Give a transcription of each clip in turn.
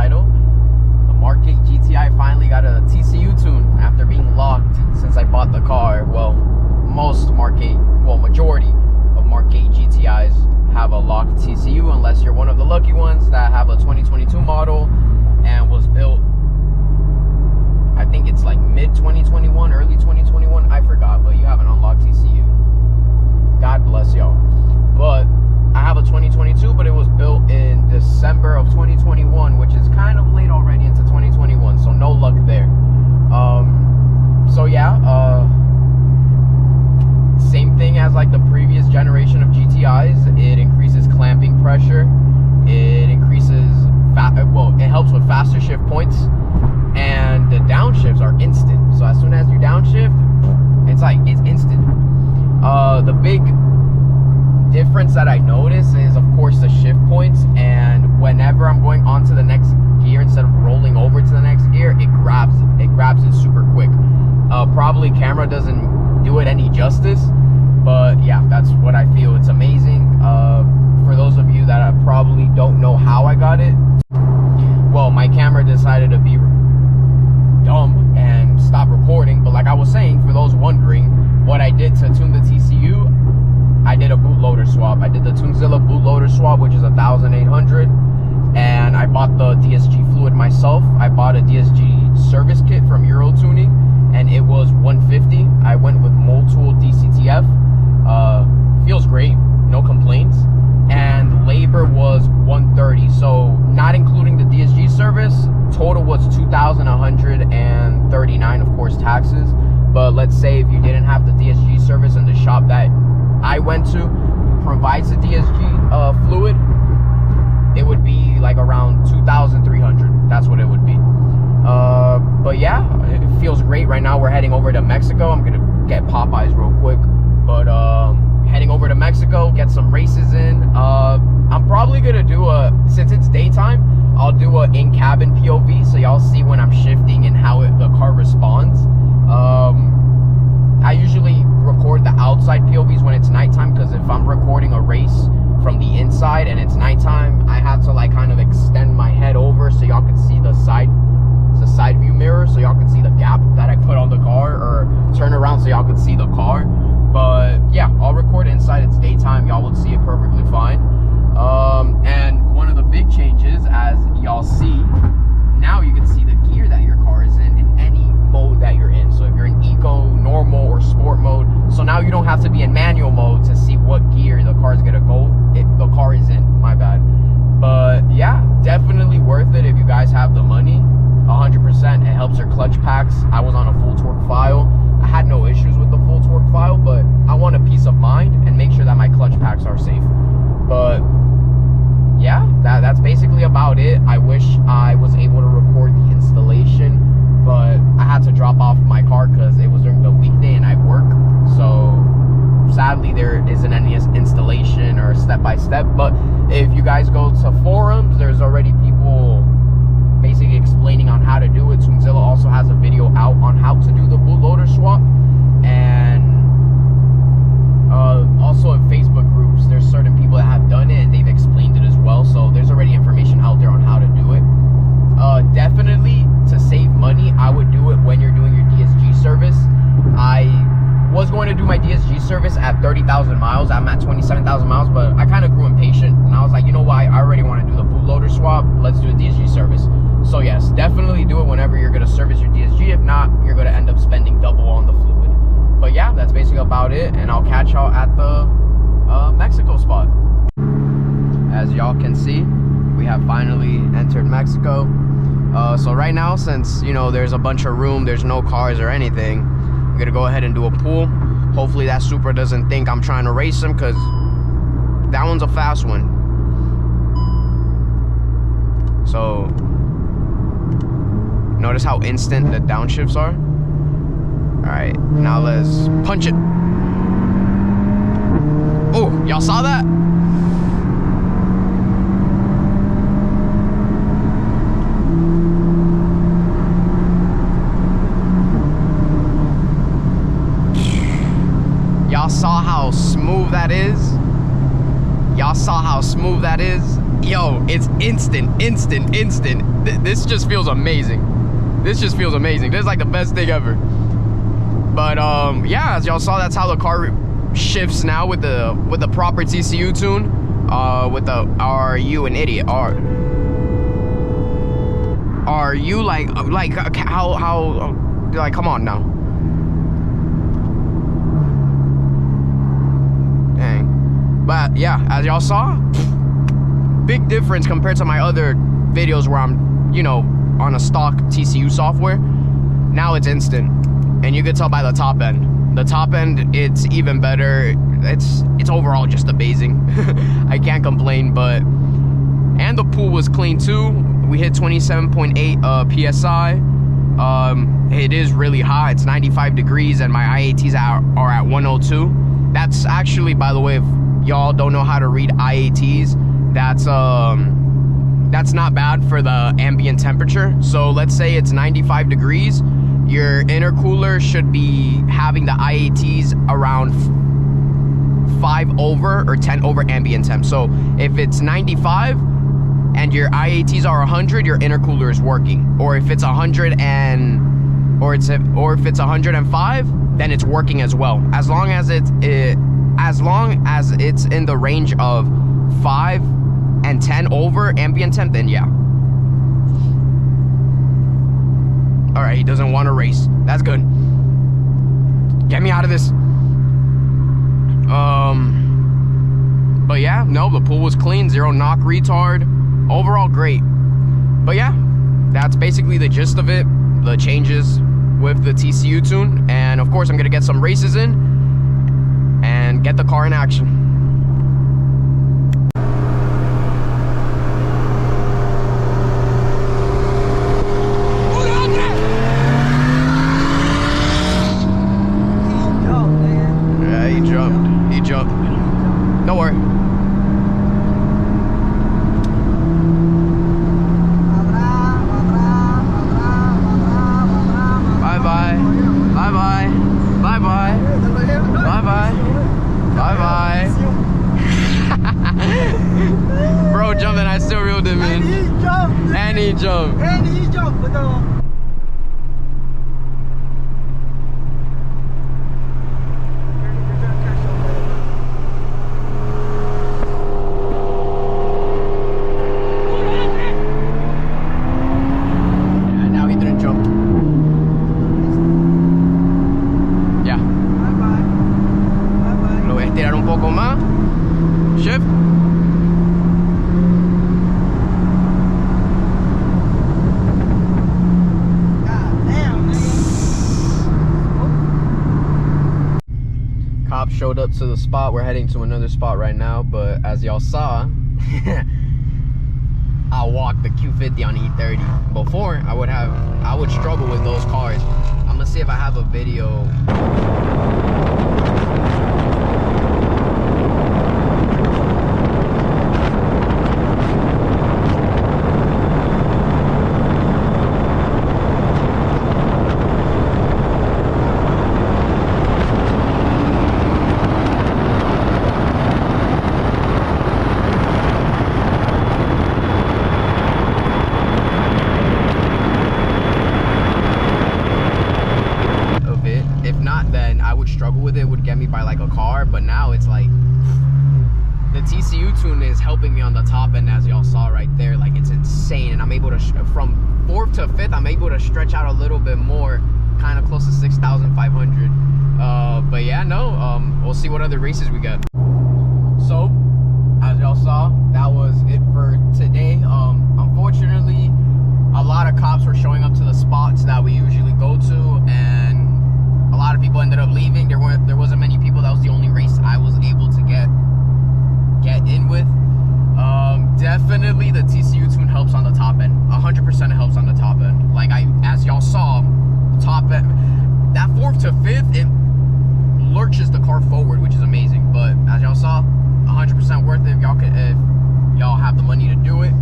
title. The Mark 8 GTI finally got a TCU tune after being locked since I bought the car. Well, majority of Mark 8 GTIs have a locked TCU, unless you're one of the lucky ones that have a 2022 model and was built, I think it's like mid 2021, early 2021, I forgot, but you have an unlocked TCU. God bless y'all. But I have a 2022, but it was built in December of 2021, which is kind of late already into 2021, so no luck there. So yeah, same thing as like the previous generation of GTIs. It increases clamping pressure. It increases, it helps with faster shift points, and the downshifts are instant. So as soon as you downshift, it's instant. The big difference that I notice is, of course, the shift points, and whenever I'm going on to the next gear, instead of rolling over to the next gear, it grabs it super quick. Probably camera doesn't do it any justice, but yeah, that's what I feel. It's amazing. For those of you that probably don't know how I got it, well, my camera decided to be dumb and stop recording. But like I was saying, for those wondering what I did to tune the TCU, I did a bootloader swap. I did the Tunezilla bootloader swap, which is 1,800, and I bought the DSG fluid myself. I bought a DSG service kit from Euro Tuning, and it was 150. I went with Motul DCTF. Feels great, no complaints. And labor was 130. So not including the DSG service, total was 2,139, of course, taxes. But let's say if you didn't have the DSG service and the shop that I went to provides the DSG fluid, it would be like around 2,300. That's what it would be. But yeah, it feels great. Right now we're heading over to Mexico. I'm gonna get Popeyes real quick, but heading over to Mexico, get some races in. I'm probably gonna do since it's daytime, I'll do a in-cabin POV, so y'all see when I'm shifting and how the car responds. I usually record the outside POVs when it's nighttime, because if I'm recording a race from the inside and it's nighttime, I have to like kind of extend my head over so y'all can see the side view mirror, so y'all can see the gap that I put on the car, or turn around so y'all can see the car. But yeah, I'll record inside. It's daytime, y'all will see it perfectly fine. And one of the big changes, as y'all see, now you can see the gear that your car is in any mode that you're in. So if you're in eco, normal, or sport mode, so now you don't have to be in manual mode to see what gear the car is gonna go. The car is in, my bad. But yeah, definitely worth it if you guys have the money. 100%. It helps your clutch packs. I was on a full torque file. I had no issues with the full torque file, but I want a peace of mind and make sure that my clutch packs are safe. But yeah, that's basically about it. I wish I was able to record the installation, but I had to drop off my car because it was during the weekday and I work. So sadly there isn't any installation or step-by-step. But if you guys go to forums, there's already people basically explaining on how to do it. Tunezilla also has a video out on how to do the bootloader swap, and also in Facebook groups there's certain people that have done it and they've explained it as well. So there's already information out there on how to do it. Definitely, to save money, I would do it when you're doing your DSG service. I was going to do my DSG service at 30,000 miles. I'm at 27,000 miles, but I kind of grew impatient and I was like, you know what, I already want to do the bootloader swap. Let's do a DSG service. So yes, definitely do it whenever you're going to service your DSG. If not, you're going to end up spending double on the fluid. But yeah, that's basically about it, and I'll catch y'all at the Mexico spot. As y'all can see, we have finally entered Mexico. So right now, since there's a bunch of room, there's no cars or anything, I'm gonna go ahead and do a pool. Hopefully that Supra doesn't think I'm trying to race him, because that one's a fast one. So notice how instant the downshifts are. All right, now let's punch it. Oh, y'all saw that? Y'all saw how smooth that is? Y'all saw how smooth that is? Yo, it's instant. This just feels amazing. This is like the best thing ever. But yeah, as y'all saw, that's how the car shifts now with the proper TCU tune. With the, are you an idiot? Are you like how like, come on now. Dang. But yeah, as y'all saw, big difference compared to my other videos where I'm, you know, on a stock TCU software. Now it's instant, and you can tell by the top end. The top end, it's even better. It's overall just amazing. I can't complain. But and the pool was clean too. We hit 27.8 psi. It is really hot. It's 95 degrees, and my IATs are at 102. That's actually, by the way, if y'all don't know how to read IATs, that's not bad for the ambient temperature. So let's say it's 95 degrees. Your intercooler should be having the IATs around 5 over or 10 over ambient temp. So if it's 95 and your IATs are 100, your intercooler is working. Or if it's 100 or if it's 105, then it's working as well. As long as it's in the range of 5 and 10 over ambient temp, then yeah. All right, he doesn't want to race. That's good. Get me out of this. But yeah, no, the pool was clean, 0 knock retard. Overall, great. But yeah, that's basically the gist of it. The changes with the TCU tune. And of course, I'm gonna get some races in and get the car in action. He jumped. Don't worry. Bye-bye. Bye-bye. Bye-bye. Bye-bye. Bye-bye. Bro jumping, I still reeled him in. And he jumped. Showed up to the spot. We're heading to another spot right now, but as y'all saw, I walked the Q50 on E30. Before, I would struggle with those cars. I'm gonna see if I have a video. But now it's like the TCU tune is helping me on the top end, as y'all saw right there. Like, it's insane, and I'm able to from 4th to 5th, I'm able to stretch out a little bit more, kind of close to 6,500. But yeah, no, we'll see what other races we got. So as y'all saw, that was it for today. Unfortunately, a lot of cops were showing up to the spots that we usually go to, and a lot of people ended up leaving. There wasn't many people. That was the only race I was able to get in with. Definitely the TCU tune helps on the top end. 100% it helps on the top end. Like, as y'all saw, top end, that 4th to 5th, it lurches the car forward, which is amazing. But as y'all saw, 100% worth it if y'all have the money to do it.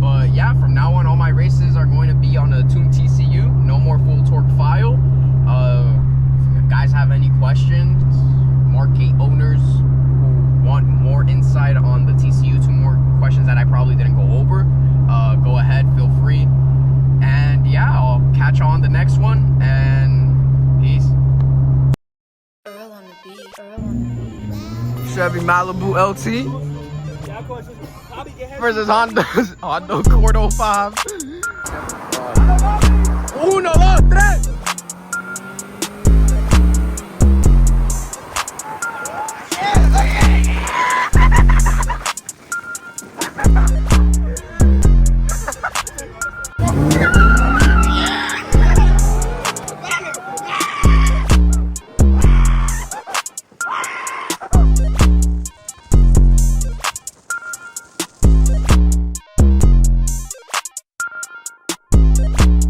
But yeah, from now on, all my races are going to be on a tuned TCU. No more full torque file. If you guys have any questions, Mark 8 owners who want more insight on the TCU, 2 more questions that I probably didn't Chevy Malibu LT versus Honda Accord 05. 1, 2, 3.